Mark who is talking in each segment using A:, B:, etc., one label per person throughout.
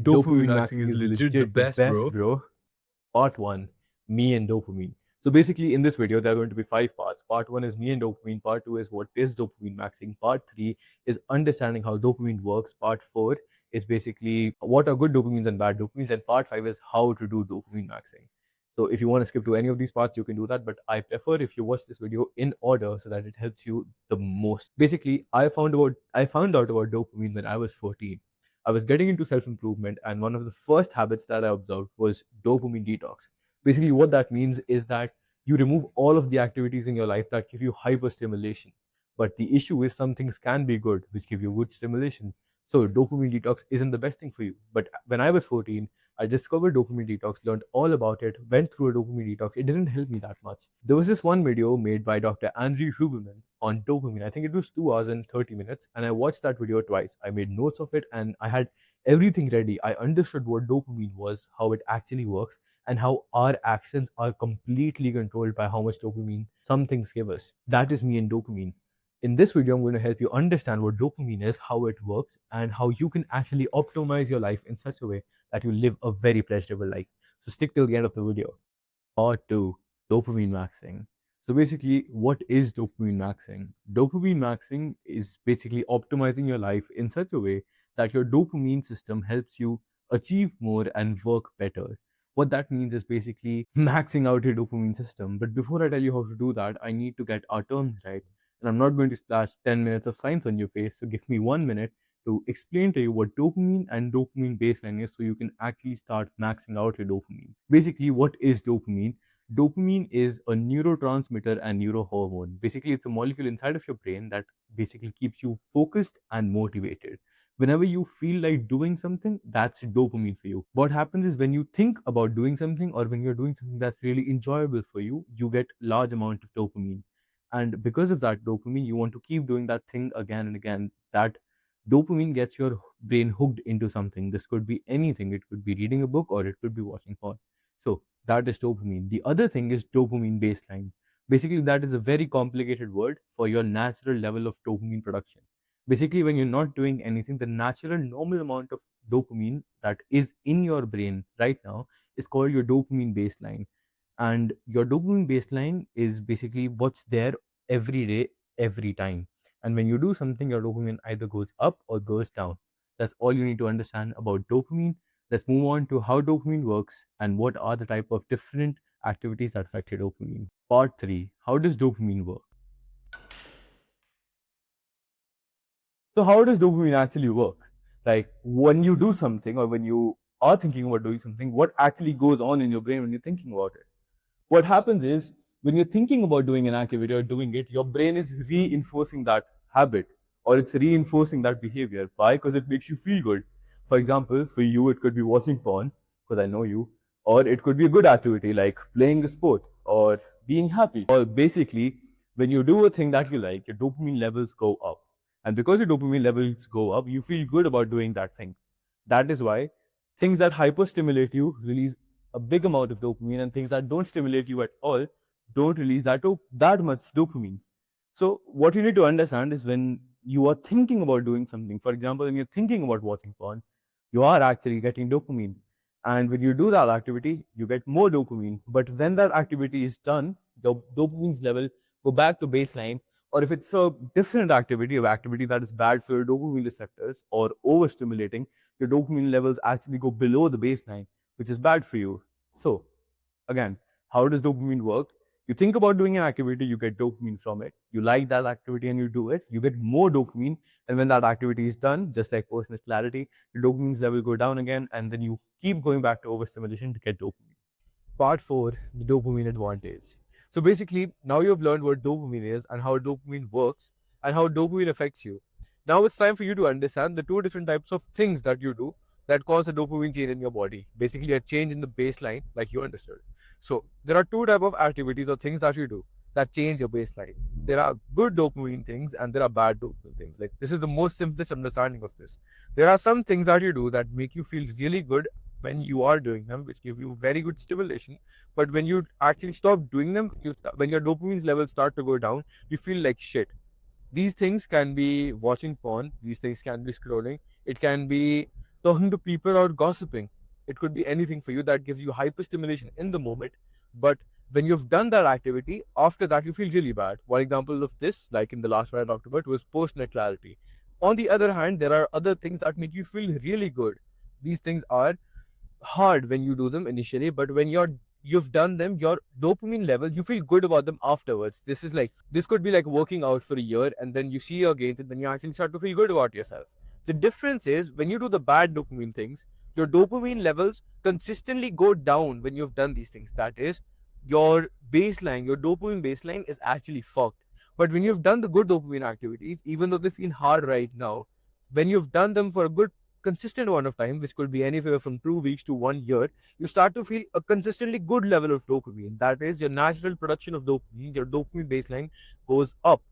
A: Dopamine maxing is legit the best, bro. Part 1, me and dopamine. So basically, in this video, there are going to be 5 parts. Part 1 is me and dopamine. Part 2 is what is dopamine maxing. Part 3 is understanding how dopamine works. Part 4 is basically what are good dopamines and bad dopamines. And part 5 is how to do dopamine maxing. So if you want to skip to any of these parts, you can do that. But I prefer if you watch this video in order so that it helps you the most. Basically, I found out about dopamine when I was 14. I was getting into self improvement, and one of the first habits that I observed was dopamine detox. Basically, what that means is that you remove all of the activities in your life that give you hyper stimulation. But the issue is some things can be good, which give you good stimulation. So, dopamine detox isn't the best thing for you. But when I was 14, I discovered dopamine detox, learned all about it, went through a dopamine detox. It didn't help me that much. There was this one video made by Dr. Andrew Huberman on dopamine. I think it was 2 hours and 30 minutes. And I watched that video twice. I made notes of it and I had everything ready. I understood what dopamine was, how it actually works, and how our actions are completely controlled by how much dopamine some things give us. That is me and dopamine. In this video, I'm going to help you understand what dopamine is, how it works, and how you can actually optimize your life in such a way that you live a very pleasurable life. So stick till the end of the video. Part 2, dopamine maxing. So basically, what is dopamine maxing? Dopamine maxing is basically optimizing your life in such a way that your dopamine system helps you achieve more and work better. What that means is basically maxing out your dopamine system. But before I tell you how to do that, I need to get our terms right. And I'm not going to splash 10 minutes of science on your face, so give me 1 minute to explain to you what dopamine and dopamine baseline is so you can actually start maxing out your dopamine. Basically, what is dopamine? Dopamine is a neurotransmitter and neurohormone. Basically, it's a molecule inside of your brain that basically keeps you focused and motivated. Whenever you feel like doing something, that's dopamine for you. What happens is when you think about doing something or when you're doing something that's really enjoyable for you, you get large amount of dopamine. And because of that dopamine, you want to keep doing that thing again and again. That dopamine gets your brain hooked into something. This could be anything. It could be reading a book or it could be watching porn. So that is dopamine. The other thing is dopamine baseline. Basically, that is a very complicated word for your natural level of dopamine production. Basically, when you're not doing anything, the natural normal amount of dopamine that is in your brain right now is called your dopamine baseline. And your dopamine baseline is basically what's there every day, every time. And when you do something, your dopamine either goes up or goes down. That's all you need to understand about dopamine. Let's move on to how dopamine works and what are the type of different activities that affect your dopamine. Part 3, how does dopamine work? So how does dopamine actually work? Like when you do something or when you are thinking about doing something, what actually goes on in your brain when you're thinking about it? What happens is when you're thinking about doing an activity or doing it, your brain is reinforcing that habit or it's reinforcing that behavior. Why? Because it makes you feel good. For example, for you, it could be watching porn, because I know you, or it could be a good activity like playing a sport or being happy. Or basically, when you do a thing that you like, your dopamine levels go up. And because your dopamine levels go up, you feel good about doing that thing. That is why things that hyperstimulate you release a big amount of dopamine, and things that don't stimulate you at all don't release that much dopamine. So what you need to understand is when you are thinking about doing something, for example, when you're thinking about watching porn, you are actually getting dopamine. And when you do that activity, you get more dopamine. But when that activity is done, the dopamine's level go back to baseline. Or if it's a different activity, or activity that is bad for your dopamine receptors or overstimulating, your dopamine levels actually go below the baseline, which is bad for you. So, again, how does dopamine work? You think about doing an activity, you get dopamine from it. You like that activity and you do it, you get more dopamine. And when that activity is done, just like personal clarity, your dopamine level go down again, and then you keep going back to overstimulation to get dopamine. Part 4, the dopamine advantage. So basically, now you've learned what dopamine is and how dopamine works and how dopamine affects you. Now it's time for you to understand the 2 different types of things that you do that cause a dopamine change in your body. Basically, a change in the baseline, like you understood. So there are 2 types of activities or things that you do that change your baseline. There are good dopamine things and there are bad dopamine things. Like this is the most simplest understanding of this. There are some things that you do that make you feel really good when you are doing them, which give you very good stimulation. But when you actually stop doing them, when your dopamine levels start to go down, you feel like shit. These things can be watching porn, these things can be scrolling, it can be talking to people or gossiping. It could be anything for you that gives you hyperstimulation in the moment. But when you've done that activity, after that you feel really bad. One example of this, like in the last one I talked about, was post-nut clarity. On the other hand, there are other things that make you feel really good. These things are hard when you do them initially, but when you've done them, your dopamine level, you feel good about them afterwards. This could be like working out for a year and then you see your gains and then you actually start to feel good about yourself. The difference is when you do the bad dopamine things, your dopamine levels consistently go down when you've done these things. That is, your dopamine baseline is actually fucked. But when you've done the good dopamine activities, even though they feel hard right now, when you've done them for a good consistent amount of time, which could be anywhere from 2 weeks to 1 year, you start to feel a consistently good level of dopamine. That is, your natural production of dopamine, your dopamine baseline goes up.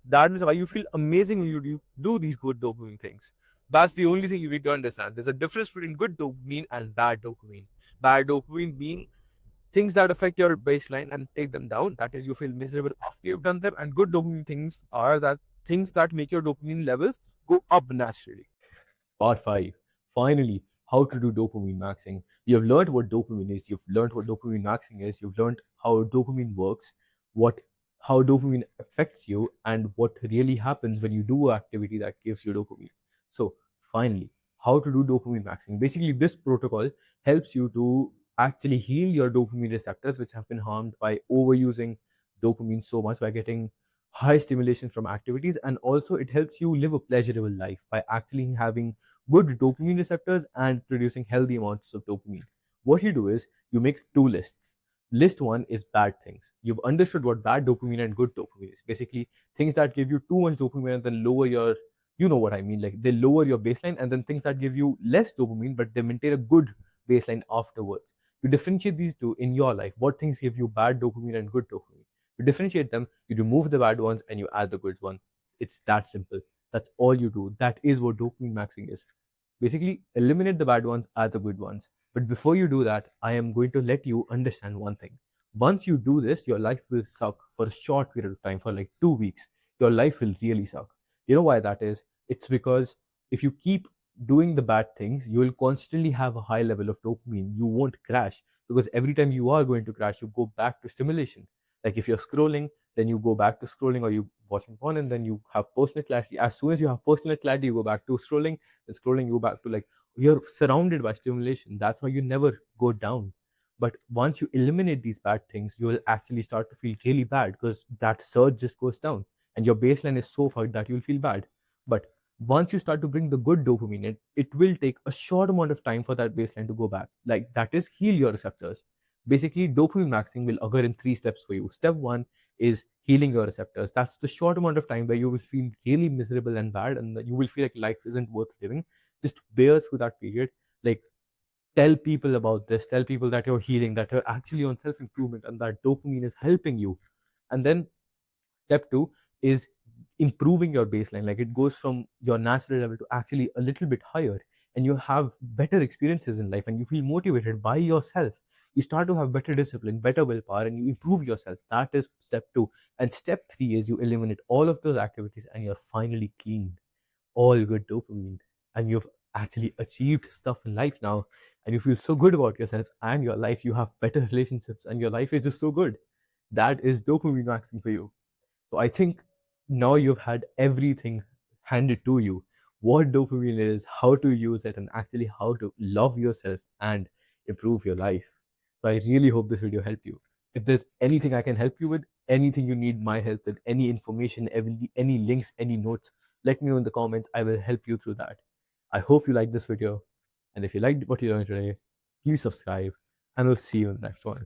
A: That is why you feel amazing when you do these good dopamine things. That's the only thing you need to understand. There's a difference between good dopamine and bad dopamine. Bad dopamine being things that affect your baseline and take them down. That is, you feel miserable after you've done them. And good dopamine things are that things that make your dopamine levels go up naturally. Part 5. Finally, how to do dopamine maxing. You've learned what dopamine is, you've learned what dopamine maxing is, you've learned how dopamine works, what how dopamine affects you, and what really happens when you do an activity that gives you dopamine. So, finally, how to do dopamine maxing. Basically, this protocol helps you to actually heal your dopamine receptors, which have been harmed by overusing dopamine so much by getting high stimulation from activities, and also it helps you live a pleasurable life by actually having good dopamine receptors and producing healthy amounts of dopamine. What you do is you make two lists. List one is bad things. You've understood what bad dopamine and good dopamine is. Basically, things that give you too much dopamine and then lower your, you know what I mean, like they lower your baseline, and then things that give you less dopamine but they maintain a good baseline afterwards. You differentiate these two in your life. What things give you bad dopamine and good dopamine? You differentiate them, you remove the bad ones, and you add the good one. It's that simple. That's all you do. That is what dopamine maxing is. Basically, eliminate the bad ones, add the good ones. But before you do that, I am going to let you understand one thing. Once you do this, your life will suck for a short period of time, for like 2 weeks. Your life will really suck. You know why that is? It's because if you keep doing the bad things, you will constantly have a high level of dopamine. You won't crash because every time you are going to crash, you go back to stimulation. Like if you're scrolling, then you go back to scrolling, or you watching porn, and then you have post-nut clarity. As soon as you have post-nut clarity, you go back to scrolling, and scrolling you back to, like, you're surrounded by stimulation. That's why you never go down. But once you eliminate these bad things, you will actually start to feel really bad because that surge just goes down and your baseline is so fucked that you'll feel bad. But once you start to bring the good dopamine in, it will take a short amount of time for that baseline to go back. Like that is heal your receptors. Basically, dopamine maxing will occur in 3 steps for you. Step one is healing your receptors. That's the short amount of time where you will feel really miserable and bad, and you will feel like life isn't worth living. Just bear through that period. Like, tell people about this. Tell people that you're healing, that you're actually on self improvement, and that dopamine is helping you. And then step two is improving your baseline. Like it goes from your natural level to actually a little bit higher, and you have better experiences in life and you feel motivated by yourself. You start to have better discipline, better willpower, and you improve yourself. That is step two. And step three is you eliminate all of those activities and you're finally clean, all good dopamine, and you've actually achieved stuff in life now, and you feel so good about yourself and your life. You have better relationships and your life is just so good. That is dopamine maxing for you. So I think now you've had everything handed to you, what dopamine is, how to use it, and actually how to love yourself and improve your life. So I really hope this video helped you. If there's anything I can help you with, anything you need my help with, any information, any links, any notes, let me know in the comments. I will help you through that. I hope you liked this video. And if you liked what you learned today, please subscribe, and we'll see you in the next one.